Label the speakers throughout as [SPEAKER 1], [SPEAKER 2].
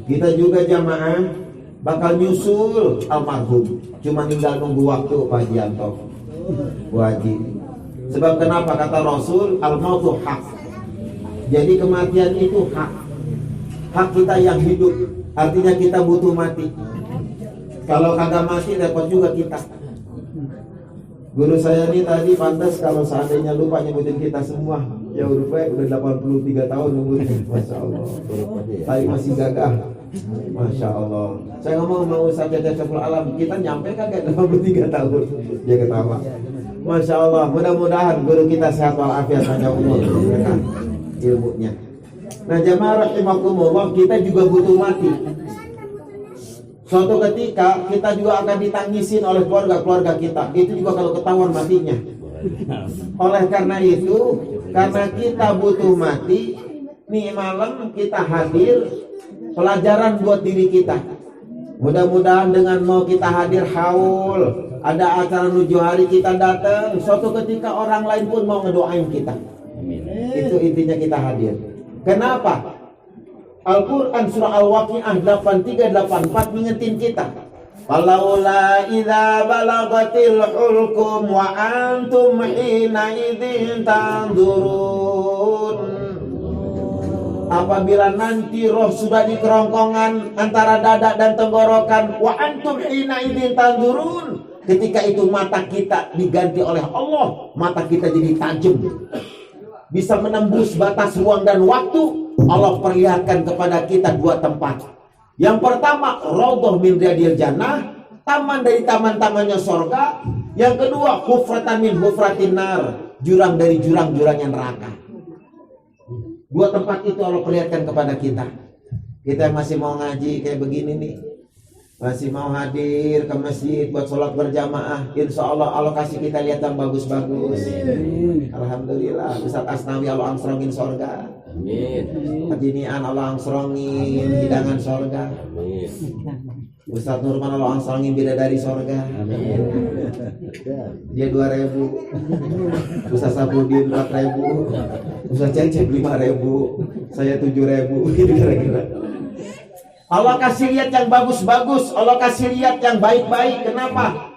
[SPEAKER 1] Kita juga jamaah bakal nyusul almarhum, cuma tinggal nunggu waktu Pak Jianto wajib. Sebab kenapa? Kata Rasul, al-mautu hak. Jadi kematian itu hak. Hak kita yang hidup, artinya kita butuh mati. Kalau kagak mati repot juga kita. Guru saya ini tadi pantas kalau seandainya lupa nyebutin kita semua. Ya udah 83 tahun nungguin. Masya Allah. Tapi masih gagah. Masya Allah. Saya ngomong mau Ustaz Syaful Alam, kita nyampe kagak 83 tahun. Dia ketawa. Masya Allah. Mudah-mudahan guru kita sehat walafiat, panjang umur, ilmunya. Nah jamaah rahimakumullah, kita juga butuh mati. Suatu ketika kita juga akan ditangisin oleh keluarga-keluarga kita. Itu juga kalau ketahuan matinya. Oleh karena itu, karena kita butuh mati, nih malam kita hadir pelajaran buat diri kita. Mudah-mudahan dengan mau kita hadir haul, ada acara menuju hari kita datang, suatu ketika orang lain pun mau ngedoain kita. Itu intinya kita hadir. Kenapa? Al-Quran surah Al-Waqi'ah 83-84 ngingetin kita. Falaula idza balagatil hulqum wa antum hina idzin tanzurun. Apabila nanti roh sudah di kerongkongan antara dada dan tenggorokan, wa antum hina idzin tanzurun. Ketika itu mata kita diganti oleh Allah, mata kita jadi tajam. Bisa menembus batas ruang dan waktu. Allah perlihatkan kepada kita dua tempat. Yang pertama, raudhah min riyadil jannah, taman dari taman-tamannya sorga. Yang kedua, hufratan min hufratin nar, jurang dari jurang-jurangnya neraka. Dua tempat itu Allah perlihatkan kepada kita. Kita masih mau ngaji kayak begini nih, masih mau hadir ke masjid buat sholat berjamaah, insya Allah Allah kasih kita lihat yang bagus-bagus. Alhamdulillah. Ustaz Asnawi Allah angsrongin sorga. Amin. Hadinian Allah angsrongin hidangan sorga. Amin. Ustaz Nurman Allah angsrongin bidadari sorga. Amin. Dia 2.000, Ustaz Sabudin 4.000, Ustaz Cecep 5.000, saya 7.000, gitu kira-kira. Allah kasih lihat yang bagus-bagus, Allah kasih lihat yang baik-baik. Kenapa?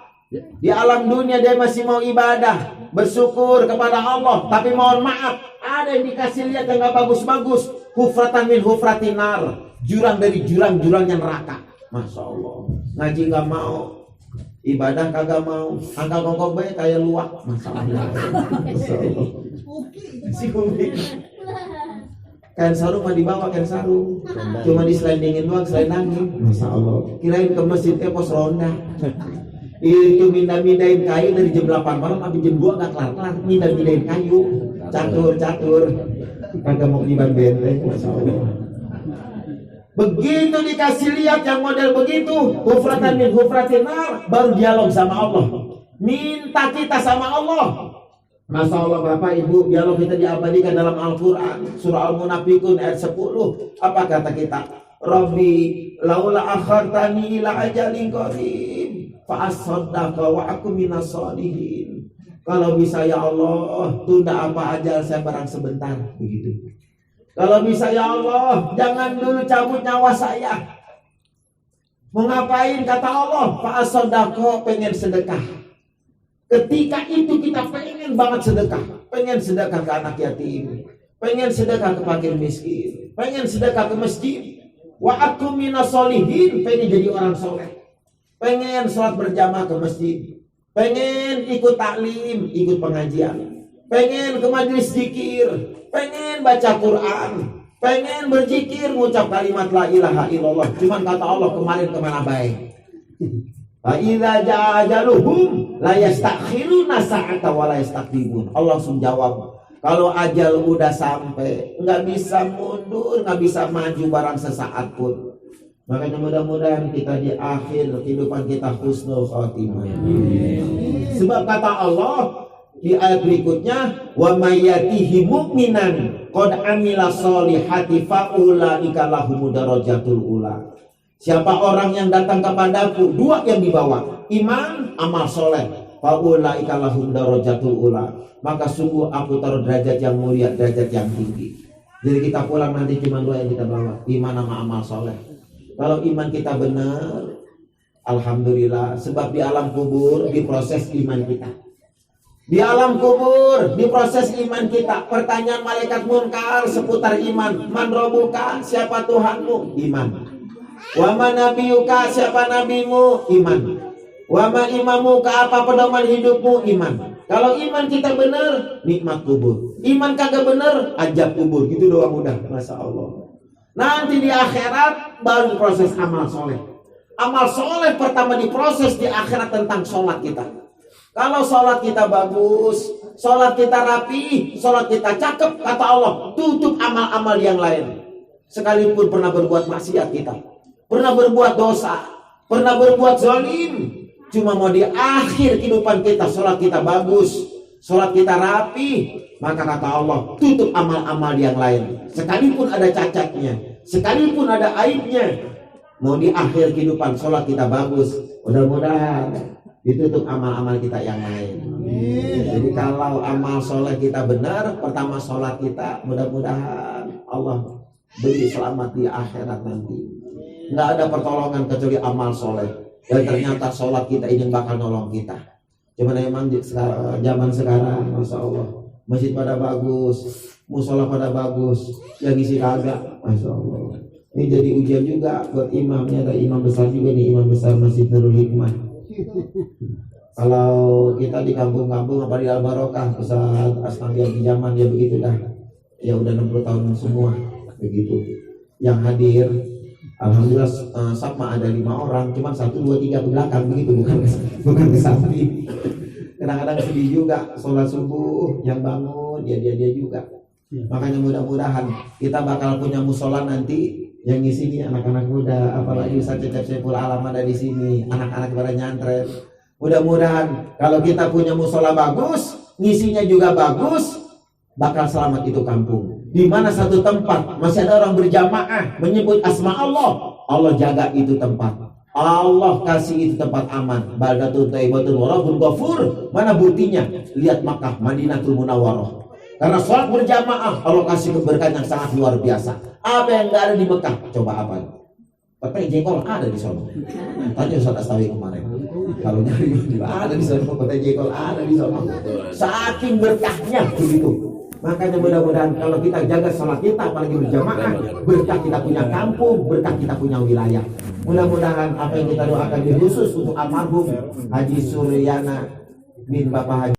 [SPEAKER 1] Di alam dunia dia masih mau ibadah, bersyukur kepada Allah, tapi mohon maaf, ada yang dikasih lihat yang gak bagus-bagus. Hufratan min hufratin nar, jurang dari jurang-jurangnya neraka. Masya Allah. Ngaji gak mau, ibadah kagak mau, angka kongkong baik kayak luak. Masya Allah. Masya Allah. Si kumpik. Kain sarung mah dibawa kain sarung, cuma diselendingin doang, selendangin. Masya Allah. Kirain ke masjid pos ronda. Itu mindah-mindahin kayu dari jam 8 malam sampai jam 2 gak kelar-kelar. Mindah-mindahin kayu, catur-catur, kagak mau keliban benteng. Masya Allah. Begitu dikasih lihat yang model begitu, hufratan min hufratin nar, baru dialog sama Allah, minta kita sama Allah. Masya Allah Bapak Ibu, dialog kita diabadikan dalam Al-Quran surah Al-Munafiqun ayat 10. Apa kata kita? Rabbi laula akhartani ila ajalin qarib fa asaddaqa wa akum minas sholihin. Kalau bisa ya Allah, tunda apa ajal saya barang sebentar, begitu. Kalau bisa ya Allah, jangan dulu cabut nyawa saya. Mau ngapain? Kata Allah, fa asaddaqa, pengen sedekah. Ketika itu kita pengen banget sedekah, pengen sedekah ke anak yatim, pengen sedekah ke fakir miskin, pengen sedekah ke masjid. Wa akum minas sholihin, pengen jadi orang soleh, pengen sholat berjamaah ke masjid, pengen ikut taklim, ikut pengajian, pengen ke majelis zikir, pengen baca Quran, pengen berzikir, ngucap kalimat la ilaha illallah. Cuman kata Allah kemarin kemana baik. Fa'idza ja'ajaluhum la yastakhiruna sa'ata wa la yastaqdimun. Allah langsung jawab, kalau ajal udah sampai, nggak bisa mundur, nggak bisa maju barang sesaat pun. Makanya mudah-mudahan kita di akhir kehidupan kita husnul khotimah. Sebab kata Allah di ayat berikutnya, wa may yatihi mu'minan qad amila sholihati fa ulaika lahum darajatul ula. Siapa orang yang datang kepadaku, dua yang dibawa, iman, amal soleh, faulaika lahum darajatul ula, maka sungguh aku taruh derajat yang mulia, derajat yang tinggi. Jadi kita pulang nanti cuma 2 yang kita bawa, iman sama amal soleh. Kalau iman kita benar, alhamdulillah. Sebab di alam kubur diproses iman kita. Di alam kubur diproses iman kita. Pertanyaan malaikat munkar seputar iman. Man robuka, siapa Tuhanmu? Iman. Wa man nabiyuka, siapa nabimu? Iman. Wa ma imamuka, apa pedoman hidupmu? Iman. Kalau iman kita benar, nikmat kubur. Iman kagak benar, ajab kubur. Gitu doang udah, masya Allah. Nanti di akhirat baru proses amal soleh. Amal soleh pertama diproses di akhirat tentang sholat kita. Kalau sholat kita bagus, sholat kita rapi, sholat kita cakep, kata Allah, tutup amal-amal yang lain. Sekalipun pernah berbuat maksiat kita, pernah berbuat dosa, pernah berbuat zalim, cuma mau di akhir kehidupan kita sholat kita bagus, sholat kita rapi, maka kata Allah tutup amal-amal yang lain. Sekalipun ada cacatnya, sekalipun ada aibnya, mau di akhir kehidupan sholat kita bagus, mudah-mudahan ditutup amal-amal kita yang lain. Jadi kalau amal soleh kita benar, pertama sholat kita, mudah-mudahan Allah beri selamat di akhirat nanti. Nggak ada pertolongan kecuali amal soleh. Dan ternyata sholat kita ini bakal nolong kita. Cuman emang zaman sekarang, masya Allah, masjid pada bagus, musola pada bagus, yang isi kagak, masya Allah. Ini jadi ujian juga buat imamnya. Ada imam besar juga nih, imam besar Masjid Nurul Hikmah. Kalau kita di kampung-kampung apa di Al-Barokah, Ustaz Asnawi di zaman ya begitu dah. Ya udah 60 tahun semua begitu. Yang hadir alhamdulillah sama ada 5 orang, cuma 1, 2, 3 ke belakang begitu, bukan ke samping. Kadang-kadang sedih juga, sholat subuh yang bangun dia juga. Makanya mudah-mudahan kita bakal punya musola nanti yang di sini anak-anak muda, apalagi Ustaz Cecep Saiful Alam ada di sini, anak-anak pada nyantren. Mudah-mudahan kalau kita punya musola bagus, ngisinya juga bagus, bakal selamat itu kampung. Di mana satu tempat masih ada orang berjamaah menyebut asma Allah, Allah jaga itu tempat. Allah kasih itu tempat aman. Baldatun thayyibatun wa rabbun ghafur. Mana buktinya? Lihat Makkah, Madinatul Munawwarah. Karena sholat berjamaah, Allah kasih keberkahan yang sangat luar biasa. Apa yang nggak ada di Mekah? Coba apa? Petai jengkol ada di sana. Tanya Ustaz Astawi kemarin. Kalau nyari ada di sana, petai jengkol ada di sana. Saking berkahnya begitu. Makanya mudah-mudahan kalau kita jaga sholat kita, apalagi berjamaah, berkah kita punya kampung, berkah kita punya wilayah. Mudah-mudahan apa yang kita doakan khusus untuk almarhum Haji Suryana bin Bapak Haji